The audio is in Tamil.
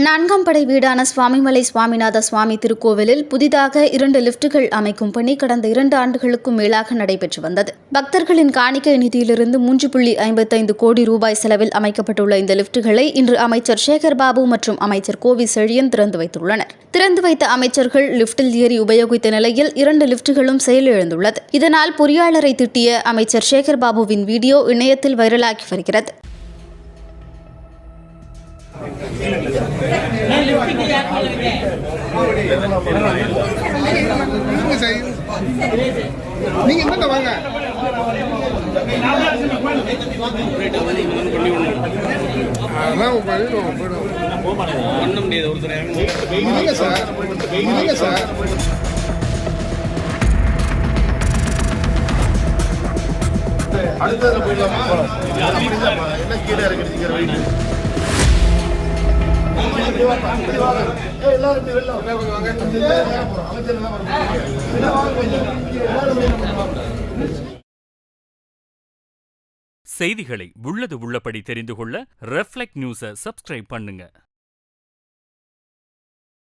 நான்காம் படை வீடான சுவாமிமலை சுவாமிநாத சுவாமி திருக்கோவிலில் புதிதாக 2 லிப்டுகள் அமைக்கும் பணி கடந்த 2 ஆண்டுகளுக்கும் மேலாக நடைபெற்று வந்தது. பக்தர்களின் காணிக்கை நிதியிலிருந்து 3.55 கோடி ரூபாய் செலவில் அமைக்கப்பட்டுள்ள இந்த லிப்டுகளை இன்று அமைச்சர் சேகர் பாபு மற்றும் அமைச்சர் கோவி செழியன் திறந்து வைத்துள்ளனர். திறந்து வைத்த அமைச்சர்கள் லிப்டில் ஏறி உபயோகித்த நிலையில் 2 லிப்டுகளும் செயலிழந்துள்ளது. இதனால் பொறியாளரை திட்டிய அமைச்சர் சேகர் பாபுவின் வீடியோ இணையத்தில் வைரலாகி வருகிறது. நீங்க என்ன வாங்க சார் அடுத்ததுல போயிடலாமா? என்ன கீழே இருக்கிறீங்க? செய்திகளை உள்ளது உள்ளபடி தெரிந்து கொள்ள ரெஃப்ளெக்ட் நியூஸை சப்ஸ்கிரைப் பண்ணுங்க.